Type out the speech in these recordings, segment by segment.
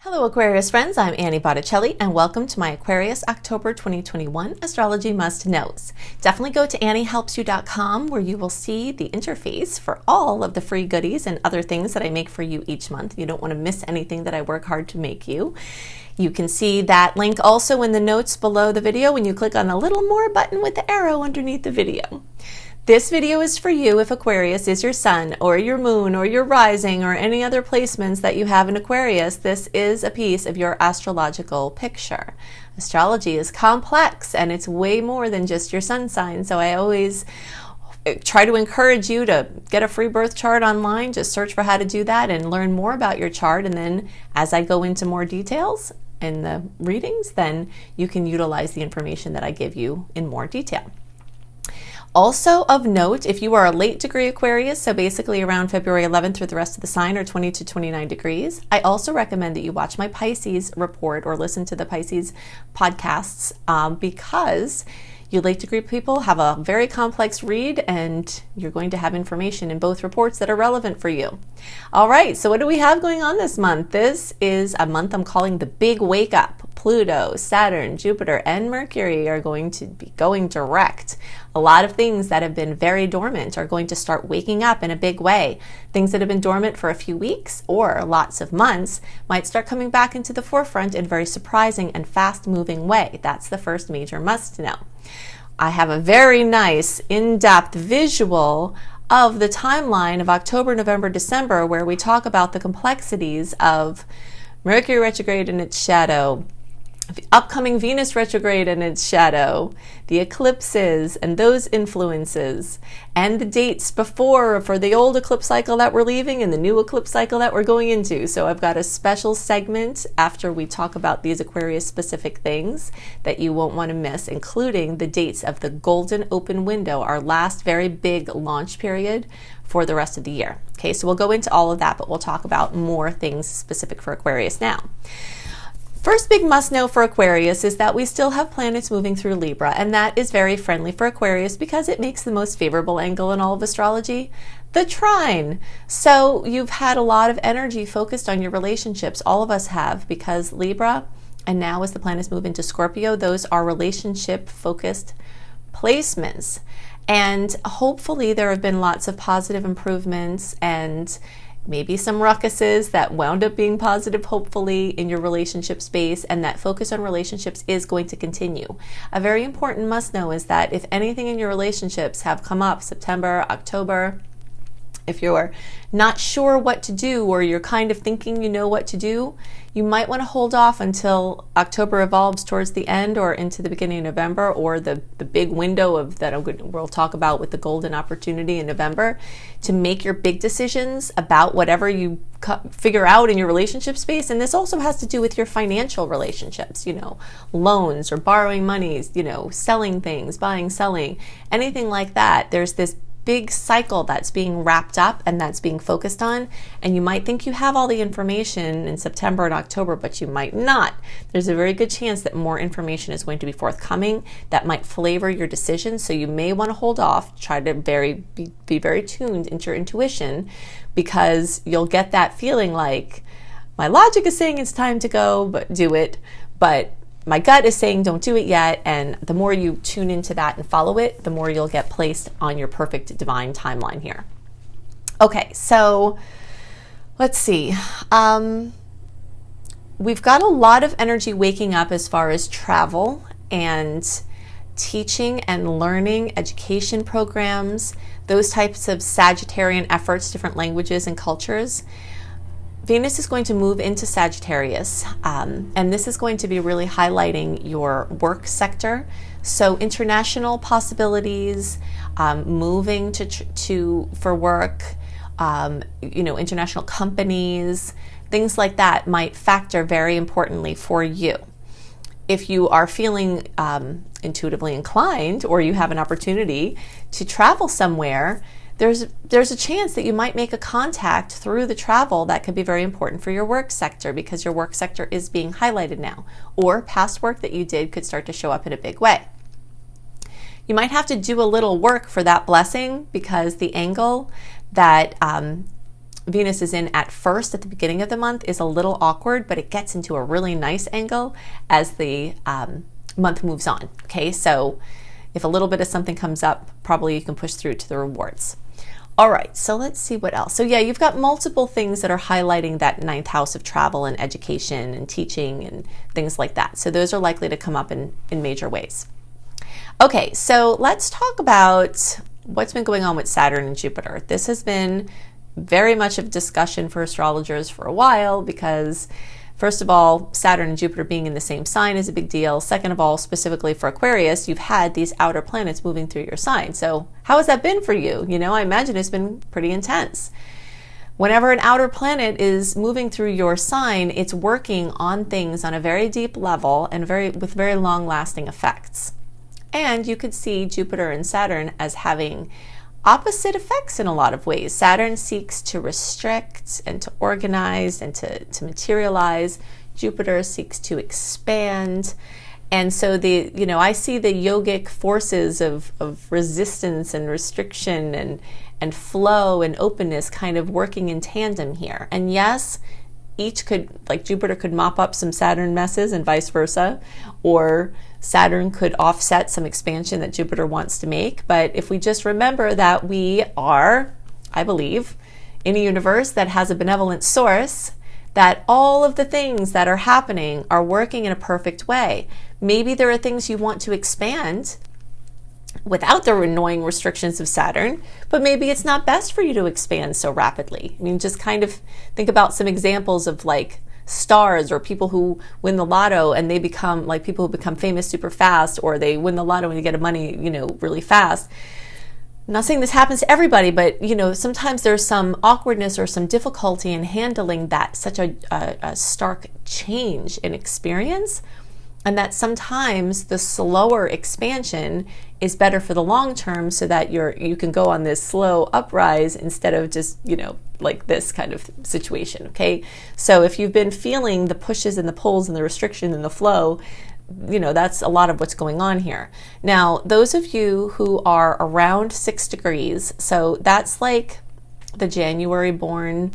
Hello Aquarius friends, I'm Annie Botticelli and welcome to my Aquarius October 2021 Astrology Must Knows. Definitely go to anniehelpsyou.com where you will see the interface for all of the free goodies and other things that I make for you each month. You don't want to miss anything that I work hard to make you. You can see that link also in the notes below the video when you click on the little more button with the arrow underneath the video. This video is for you if Aquarius is your sun or your moon or your rising or any other placements that you have in Aquarius. This is a piece of your astrological picture. Astrology is complex and it's way more than just your sun sign. So I always try to encourage you to get a free birth chart online. Just search for how to do that and learn more about your chart. And then as I go into more details in the readings, then you can utilize the information that I give you in more detail. Also of note, if you are a late degree Aquarius, so basically around February 11th through the rest of the sign or 20 to 29 degrees, I also recommend that you watch my Pisces report or listen to the Pisces podcasts because you late degree people have a very complex read and you're going to have information in both reports that are relevant for you. All right, so what do we have going on this month? This is a month I'm calling the big wake up. Pluto, Saturn, Jupiter, and Mercury are going to be going direct. A lot of things that have been very dormant are going to start waking up in a big way. Things that have been dormant for a few weeks or lots of months might start coming back into the forefront in a very surprising and fast-moving way. That's the first major must-know. I have a very nice in-depth visual of the timeline of October, November, December, where we talk about the complexities of Mercury retrograde in its shadow, the upcoming Venus retrograde in its shadow, the eclipses and those influences, and the dates before for the old eclipse cycle that we're leaving and the new eclipse cycle that we're going into. So I've got a special segment after we talk about these Aquarius specific things that you won't want to miss, including the dates of the golden open window, our last very big launch period for the rest of the year. Okay, so we'll go into all of that, but we'll talk about more things specific for Aquarius now. First big must know for Aquarius is that we still have planets moving through Libra, and that is very friendly for Aquarius because it makes the most favorable angle in all of astrology, the trine. So you've had a lot of energy focused on your relationships. All of us have, because Libra, and now as the planets move into Scorpio, those are relationship focused placements. And hopefully there have been lots of positive improvements and maybe some ruckuses that wound up being positive, hopefully, in your relationship space, and that focus on relationships is going to continue. A very important must know is that if anything in your relationships have come up September, October, if you're not sure what to do or you're kind of thinking you know what to do, you might want to hold off until October evolves towards the end or into the beginning of November, or the big window of that we'll talk about with the golden opportunity in November, to make your big decisions about whatever you figure out in your relationship space. And this also has to do with your financial relationships, loans or borrowing monies, selling things, buying, selling, anything like that. There's this big cycle that's being wrapped up and that's being focused on, and you might think you have all the information in September and October, but you might not. There's a very good chance that more information is going to be forthcoming that might flavor your decision, so you may want to hold off, try to be very tuned into your intuition, because you'll get that feeling like, my logic is saying it's time to go, but do it, but my gut is saying don't do it yet. And the more you tune into that and follow it, the more you'll get placed on your perfect divine timeline here. Okay, so let's see. We've got a lot of energy waking up as far as travel and teaching and learning, education programs, those types of Sagittarian efforts, different languages and cultures. Venus is going to move into Sagittarius, and this is going to be really highlighting your work sector. So international possibilities, moving for work, international companies, things like that might factor very importantly for you. If you are feeling intuitively inclined, or you have an opportunity to travel somewhere, there's a chance that you might make a contact through the travel that could be very important for your work sector, because your work sector is being highlighted now, or past work that you did could start to show up in a big way. You might have to do a little work for that blessing, because the angle that Venus is in at first at the beginning of the month is a little awkward, but it gets into a really nice angle as the month moves on. Okay, so if a little bit of something comes up, probably you can push through to the rewards. All right, so let's see what else. So yeah, you've got multiple things that are highlighting that ninth house of travel and education and teaching and things like that. So those are likely to come up in major ways. Okay, so let's talk about what's been going on with Saturn and Jupiter. This has been very much of discussion for astrologers for a while because, first of all, Saturn and Jupiter being in the same sign is a big deal. Second of all, specifically for Aquarius, you've had these outer planets moving through your sign. So how has that been for you? You know, I imagine it's been pretty intense. Whenever an outer planet is moving through your sign, it's working on things on a very deep level and with very long-lasting effects. And you could see Jupiter and Saturn as having opposite effects in a lot of ways. Saturn seeks to restrict and to organize and to materialize. Jupiter seeks to expand. And so I see the yogic forces of resistance and restriction and flow and openness kind of working in tandem here. And yes, each could, like Jupiter could mop up some Saturn messes and vice versa, or Saturn could offset some expansion that Jupiter wants to make. But if we just remember that we are, I believe, in a universe that has a benevolent source, that all of the things that are happening are working in a perfect way. Maybe there are things you want to expand without the annoying restrictions of Saturn, but maybe it's not best for you to expand so rapidly. I mean, just kind of think about some examples of like stars or people who win the lotto and they become like people who become famous super fast, or they win the lotto and you get money, really fast. I'm not saying this happens to everybody, but sometimes there's some awkwardness or some difficulty in handling that, such a stark change in experience. And that sometimes the slower expansion is better for the long term, so that you can go on this slow uprise instead of just, like this kind of situation, okay? So if you've been feeling the pushes and the pulls and the restriction and the flow, that's a lot of what's going on here. Now, those of you who are around 6 degrees, so that's like the January born,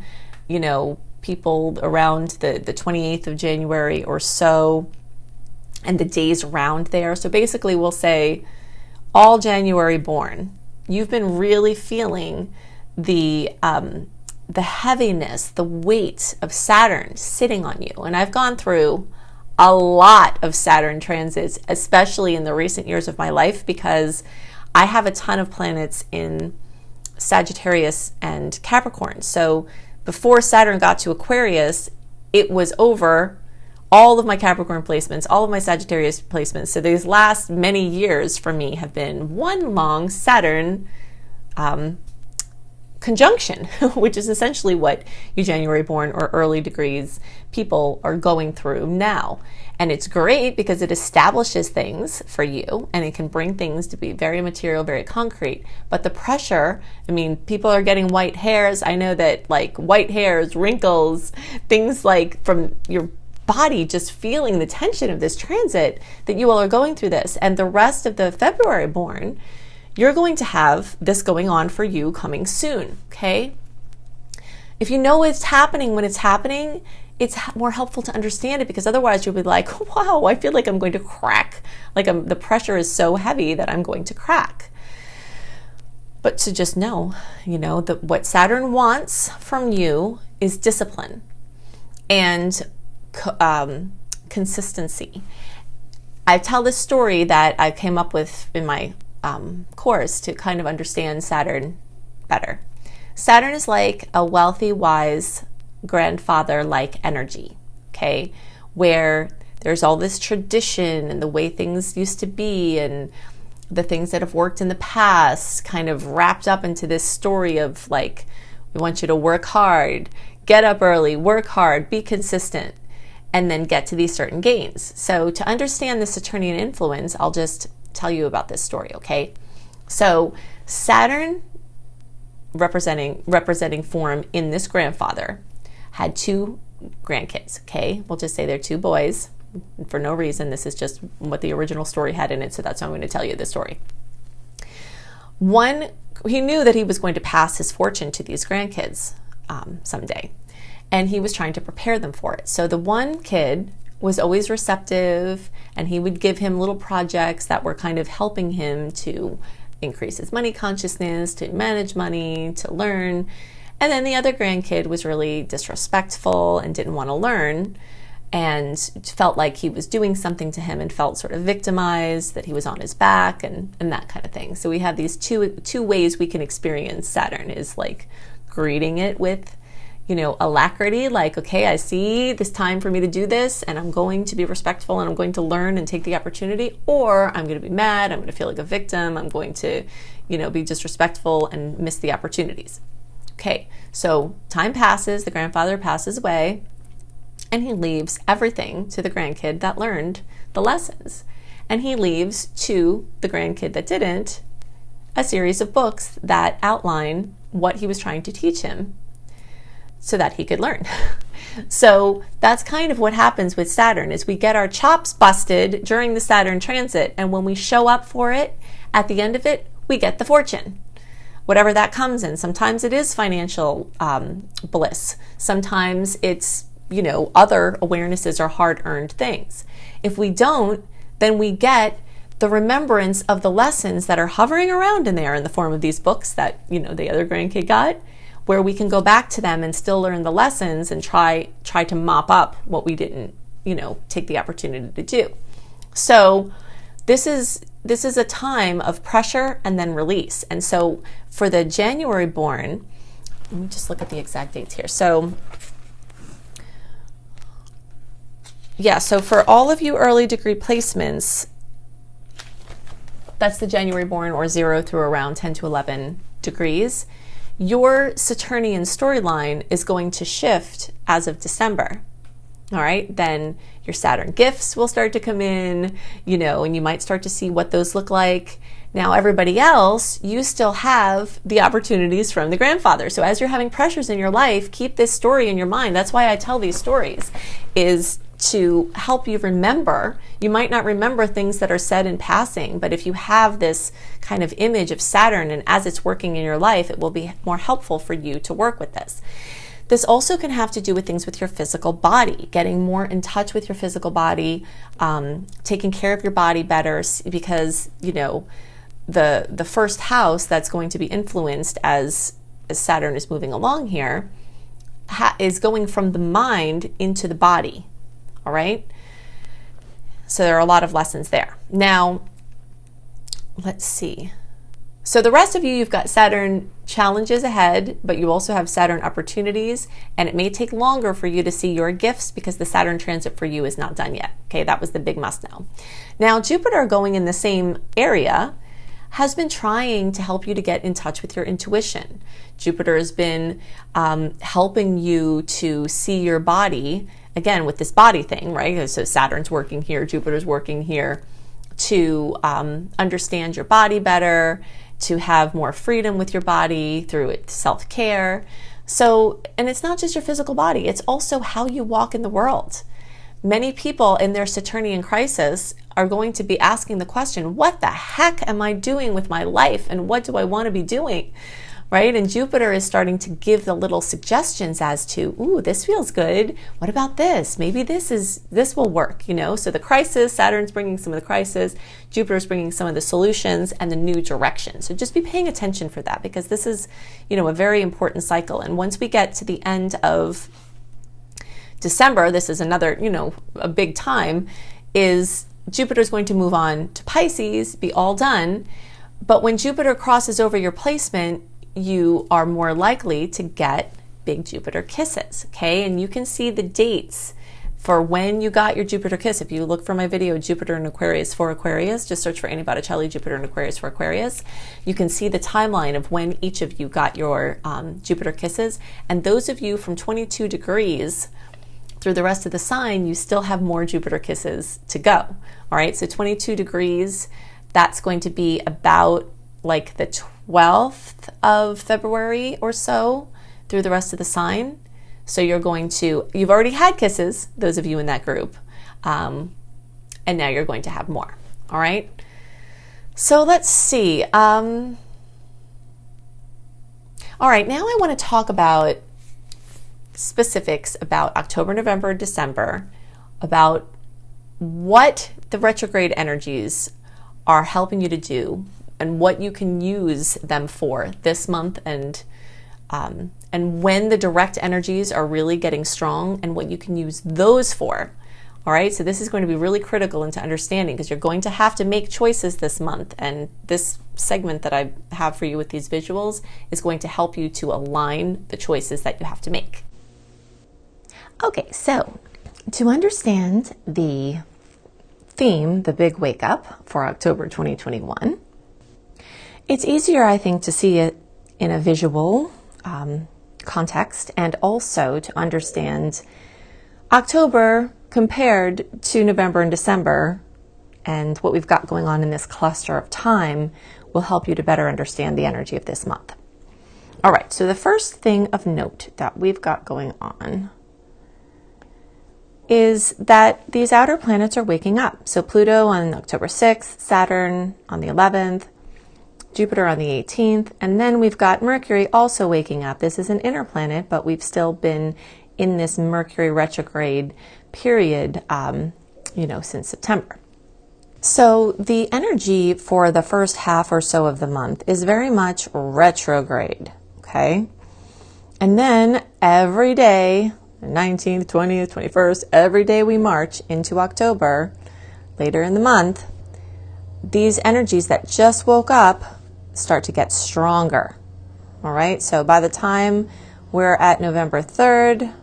people around the 28th of January or so, and the days around there. So basically we'll say all January born, you've been really feeling the heaviness, the weight of Saturn sitting on you. And I've gone through a lot of Saturn transits, especially in the recent years of my life, because I have a ton of planets in Sagittarius and Capricorn. So before Saturn got to Aquarius, it was over all of my Capricorn placements, all of my Sagittarius placements. So these last many years for me have been one long Saturn conjunction, which is essentially what you January born or early degrees people are going through now. And it's great because it establishes things for you and it can bring things to be very material, very concrete. But the pressure, people are getting white hairs. I know that like white hairs, wrinkles, things like from your body just feeling the tension of this transit, that you all are going through this. And the rest of the February born, you're going to have this going on for you coming soon, okay? If you know what's happening when it's happening, it's more helpful to understand it, because otherwise you'll be like, wow, I feel like I'm going to crack. Like the pressure is so heavy that I'm going to crack. But to just know, that what Saturn wants from you is discipline and consistency. I tell this story that I came up with in my course to kind of understand Saturn better. Saturn is like a wealthy, wise grandfather-like energy, okay? Where there's all this tradition and the way things used to be and the things that have worked in the past kind of wrapped up into this story of like, we want you to work hard, get up early, work hard, be consistent, and then get to these certain gains. So to understand the Saturnian influence, I'll just tell you about this story, okay? So Saturn, representing form in this grandfather, had 2 grandkids, okay? We'll just say they're 2 boys for no reason. This is just what the original story had in it, so that's why I'm going to tell you the story. One, he knew that he was going to pass his fortune to these grandkids. someday. And he was trying to prepare them for it. So the one kid was always receptive, and he would give him little projects that were kind of helping him to increase his money consciousness, to manage money, to learn. And then the other grandkid was really disrespectful and didn't want to learn, and felt like he was doing something to him and felt sort of victimized, that he was on his back and that kind of thing. So we have these two ways we can experience Saturn, is like greeting it with, alacrity, like, okay, I see this time for me to do this, and I'm going to be respectful, and I'm going to learn and take the opportunity, or I'm going to be mad, I'm going to feel like a victim, I'm going to, be disrespectful and miss the opportunities. Okay, so time passes, the grandfather passes away, and he leaves everything to the grandkid that learned the lessons. And he leaves to the grandkid that didn't a series of books that outline what he was trying to teach him so that he could learn. So that's kind of what happens with Saturn, is we get our chops busted during the Saturn transit, and when we show up for it, at the end of it, we get the fortune, whatever that comes in. Sometimes it is financial bliss. Sometimes it's, other awarenesses or hard-earned things. If we don't, then we get the remembrance of the lessons that are hovering around in there in the form of these books that, the other grandkid got, where we can go back to them and still learn the lessons and try to mop up what we didn't, take the opportunity to do. So this is a time of pressure and then release. And so for the January born, let me just look at the exact dates here. So yeah, so for all of you early degree placements, that's the January born, or 0 through around 10 to 11 degrees. Your Saturnian storyline is going to shift as of December. All right, then your Saturn gifts will start to come in, and you might start to see what those look like. Now, everybody else, you still have the opportunities from the grandfather. So as you're having pressures in your life, keep this story in your mind. That's why I tell these stories, is to help you remember. You might not remember things that are said in passing, but if you have this kind of image of Saturn, and as it's working in your life, it will be more helpful for you to work with this. This also can have to do with things with your physical body, getting more in touch with your physical body, taking care of your body better, because, the first house that's going to be influenced as Saturn is moving along here is going from the mind into the body. All right. So there are a lot of lessons there. Now, let's see. So the rest of you, you've got Saturn challenges ahead, but you also have Saturn opportunities, and it may take longer for you to see your gifts because the Saturn transit for you is not done yet. Okay, that was the big must know. Now, Jupiter going in the same area has been trying to help you to get in touch with your intuition. Jupiter has been helping you to see your body, again, with this body thing, right? So Saturn's working here, Jupiter's working here, to understand your body better, to have more freedom with your body through its self-care. So, and it's not just your physical body, it's also how you walk in the world. Many people in their Saturnian crisis are going to be asking the question, what the heck am I doing with my life, and what do I want to be doing? Right? And Jupiter is starting to give the little suggestions as to, ooh, this feels good. What about this? Maybe this will work, So the crisis, Saturn's bringing some of the crisis, Jupiter's bringing some of the solutions and the new direction. So just be paying attention for that, because this is, a very important cycle. And once we get to the end of December, this is another, a big time, is Jupiter's going to move on to Pisces, be all done. But when Jupiter crosses over your placement, you are more likely to get big Jupiter kisses, okay? And you can see the dates for when you got your Jupiter kiss. If you look for my video, Jupiter and Aquarius for Aquarius, just search for Annie Botticelli, Jupiter and Aquarius for Aquarius. You can see the timeline of when each of you got your Jupiter kisses. And those of you from 22 degrees through the rest of the sign, you still have more Jupiter kisses to go, all right? So 22 degrees, that's going to be about like the 12th of February or so through the rest of the sign. So you've already had kisses, those of you in that group, and now you're going to have more, all right? So let's see. All right, now I want to talk about specifics about October, November, December, about what the retrograde energies are helping you to do and what you can use them for this month, and when the direct energies are really getting strong and what you can use those for. All right, so this is going to be really critical into understanding, because you're going to have to make choices this month, and this segment that I have for you with these visuals is going to help you to align the choices that you have to make. Okay, so to understand the theme, the big wake up for October 2021, it's easier, I think, to see it in a visual context, and also to understand October compared to November and December, and what we've got going on in this cluster of time will help you to better understand the energy of this month. All right, so the first thing of note that we've got going on is that these outer planets are waking up. So Pluto on October 6th, Saturn on the 11th, Jupiter on the 18th, and then we've got Mercury also waking up. This is an inner planet, but we've still been in this Mercury retrograde period, since September. So the energy for the first half or so of the month is very much retrograde, okay? And then every day, the 19th, 20th, 21st, every day we march into October, later in the month, these energies that just woke up start to get stronger. All right, so by the time we're at November 3rd,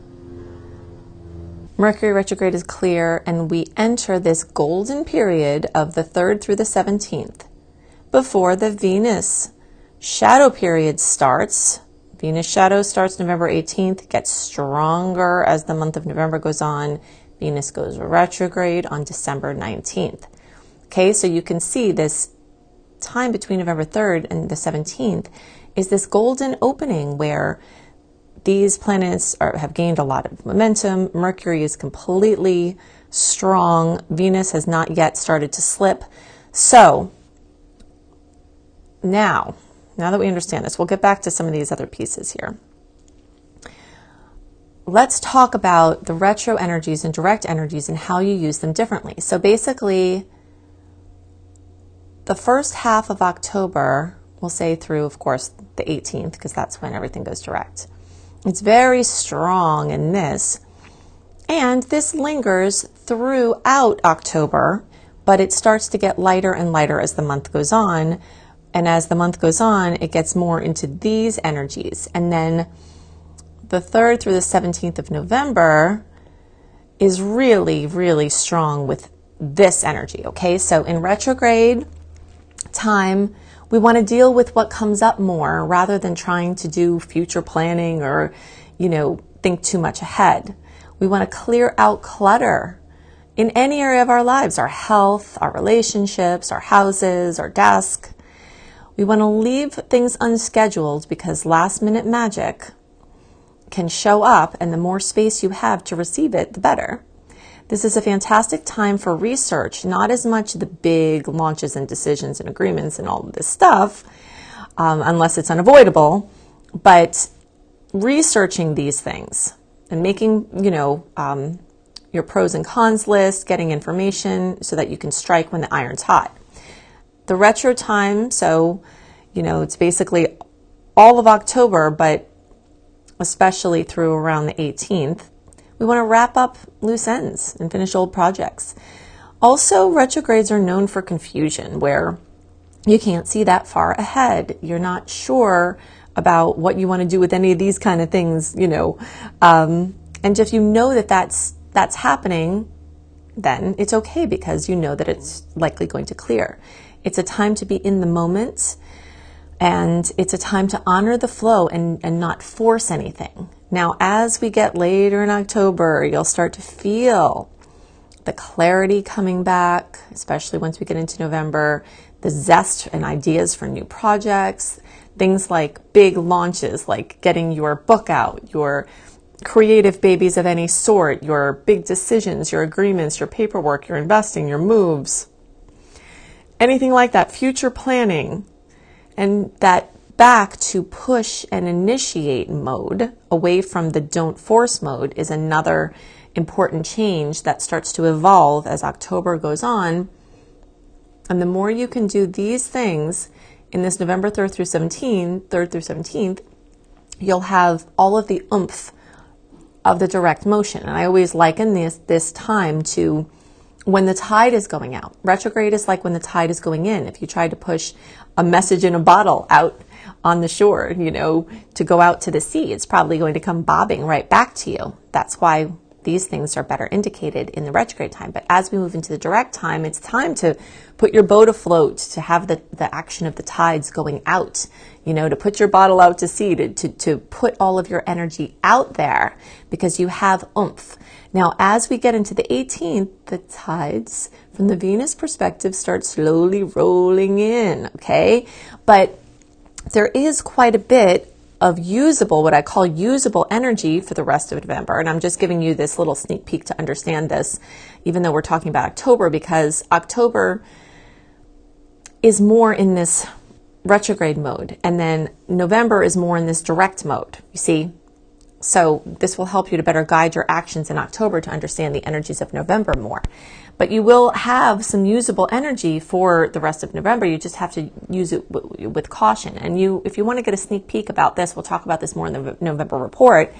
Mercury retrograde is clear, and we enter this golden period of the 3rd through the 17th before the Venus shadow period starts. Venus shadow starts November 18th, gets stronger as the month of November goes on. Venus goes retrograde on December 19th. Okay, so you can see this time between November 3rd and the 17th is this golden opening where these planets have gained a lot of momentum. Mercury is completely strong. Venus has not yet started to slip. So now that we understand this, we'll get back to some of these other pieces here. Let's talk about the retro energies and direct energies and how you use them differently. So basically, the first half of October, we'll say through, of course, the 18th, because that's when everything goes direct. It's very strong in this, and this lingers throughout October, but it starts to get lighter and lighter as the month goes on. And as the month goes on, it gets more into these energies. And then the 3rd through the 17th of November is really, really strong with this energy, okay? So in retrograde time, we want to deal with what comes up more rather than trying to do future planning or, think too much ahead. We want to clear out clutter in any area of our lives, our health, our relationships, our houses, our desk. We want to leave things unscheduled because last minute magic can show up, and the more space you have to receive it, the better. This is a fantastic time for research, not as much the big launches and decisions and agreements and all of this stuff, unless it's unavoidable, but researching these things and making, your pros and cons list, getting information so that you can strike when the iron's hot. The retro time, so, it's basically all of October, but especially through around the 18th, we want to wrap up loose ends and finish old projects. Also, retrogrades are known for confusion, where you can't see that far ahead. You're not sure about what you want to do with any of these kind of things, and if you know that that's happening, then it's okay, because you know that it's likely going to clear. It's a time to be in the moment, and it's a time to honor the flow and not force anything. Now, as we get later in October, you'll start to feel the clarity coming back, especially once we get into November, the zest and ideas for new projects, things like big launches, like getting your book out, your creative babies of any sort, your big decisions, your agreements, your paperwork, your investing, your moves, anything like that, future planning. And that back to push and initiate mode, away from the don't force mode, is another important change that starts to evolve as October goes on. And the more you can do these things in this November 3rd through 17th, you'll have all of the oomph of the direct motion. And I always liken this time to when the tide is going out. Retrograde is like when the tide is going in. If you try to push a message in a bottle out on the shore, to go out to the sea, it's probably going to come bobbing right back to you. That's why these things are better indicated in the retrograde time. But as we move into the direct time, it's time to put your boat afloat, to have the action of the tides going out, to put your bottle out to sea, to put all of your energy out there, because you have oomph. Now, as we get into the 18th, the tides, from the Venus perspective, start slowly rolling in, okay? But there is quite a bit of usable, what I call usable energy for the rest of November. And I'm just giving you this little sneak peek to understand this, even though we're talking about October, because October is more in this retrograde mode. And then November is more in this direct mode, you see? So this will help you to better guide your actions in October to understand the energies of November more. But you will have some usable energy for the rest of November. You just have to use it with caution. And if you want to get a sneak peek about this, we'll talk about this more in the November report.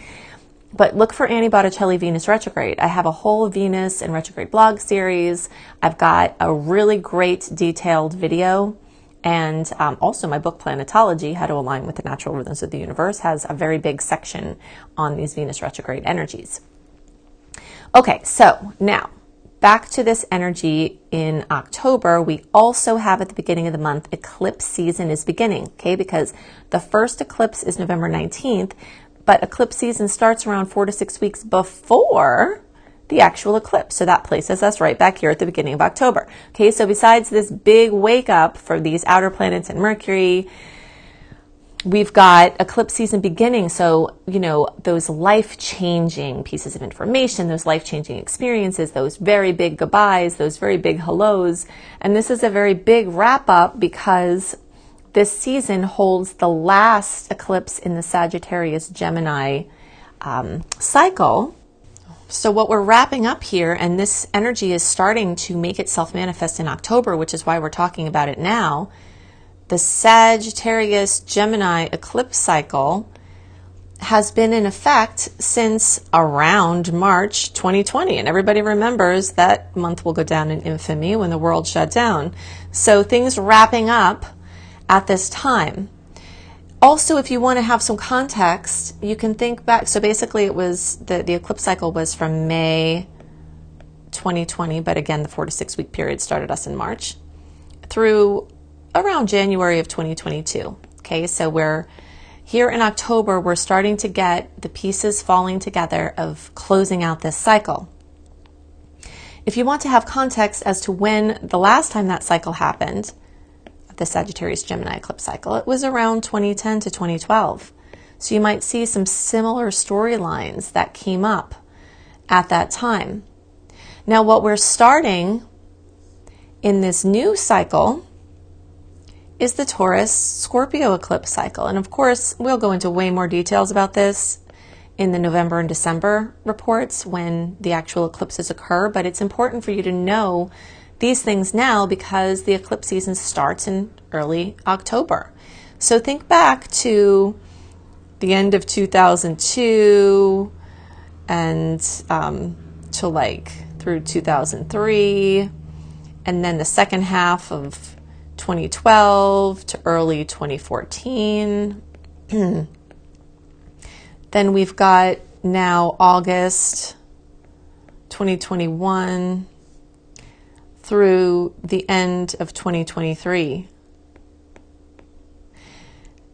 But look for Annie Botticelli Venus Retrograde. I have a whole Venus and retrograde blog series. I've got a really great detailed video. And also my book, Planetology, How to Align with the Natural Rhythms of the Universe, has a very big section on these Venus retrograde energies. Okay, so now back to this energy in October. We also have at the beginning of the month, eclipse season is beginning, okay? Because the first eclipse is November 19th, but eclipse season starts around 4 to 6 weeks before the actual eclipse. So that places us right back here at the beginning of October. Okay, so besides this big wake up for these outer planets and Mercury, we've got eclipse season beginning. So, those life-changing pieces of information, those life-changing experiences, those very big goodbyes, those very big hellos. And this is a very big wrap up because this season holds the last eclipse in the Sagittarius Gemini cycle. So what we're wrapping up here, and this energy is starting to make itself manifest in October, which is why we're talking about it now. The Sagittarius Gemini eclipse cycle has been in effect since around March 2020. And everybody remembers that month will go down in infamy when the world shut down. So things wrapping up at this time. Also, if you want to have some context, you can think back. So basically it was, the eclipse cycle was from May 2020, but again, the 4 to 6 week period started us in March, through around January of 2022. Okay, so we're here in October, we're starting to get the pieces falling together of closing out this cycle. If you want to have context as to when the last time that cycle happened, the Sagittarius Gemini eclipse cycle, it was around 2010 to 2012. So you might see some similar storylines that came up at that time. Now what we're starting in this new cycle is the Taurus Scorpio eclipse cycle. And of course, we'll go into way more details about this in the November and December reports when the actual eclipses occur, but it's important for you to know these things now because the eclipse season starts in early October. So think back to the end of 2002 and to like through 2003, and then the second half of 2012 to early 2014. Then we've got now August 2021 through the end of 2023.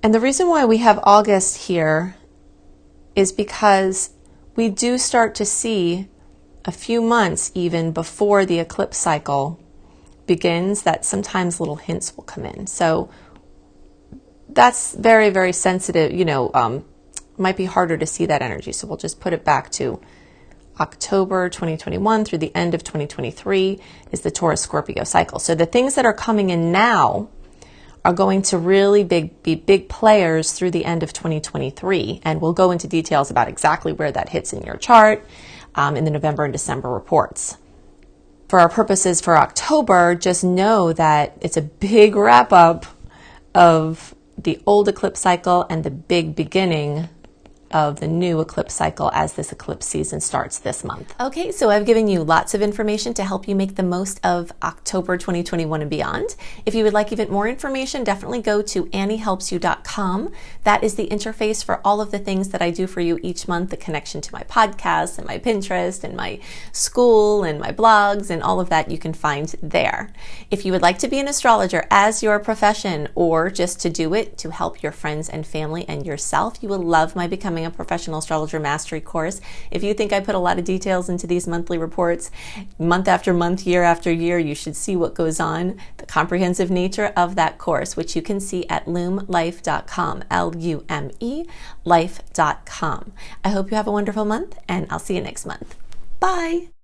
And the reason why we have August here is because we do start to see a few months even before the eclipse cycle begins that sometimes little hints will come in. So that's very, very sensitive, might be harder to see that energy. So we'll just put it back to October 2021 through the end of 2023 is the Taurus Scorpio cycle. So the things that are coming in now are going to really be big players through the end of 2023. And we'll go into details about exactly where that hits in your chart in the November and December reports. For our purposes for October, just know that it's a big wrap up of the old eclipse cycle and the big beginning of the new eclipse cycle as this eclipse season starts this month. Okay, so I've given you lots of information to help you make the most of October 2021 and beyond. If you would like even more information, definitely go to anniehelpsyou.com. That is the interface for all of the things that I do for you each month, the connection to my podcasts and my Pinterest and my school and my blogs and all of that you can find there. If you would like to be an astrologer as your profession or just to do it to help your friends and family and yourself, you will love my Becoming a Professional Astrologer Mastery course. If you think I put a lot of details into these monthly reports, month after month, year after year, you should see what goes on, the comprehensive nature of that course, which you can see at lumelife.com, L-U-M-E, life.com. I hope you have a wonderful month, and I'll see you next month. Bye!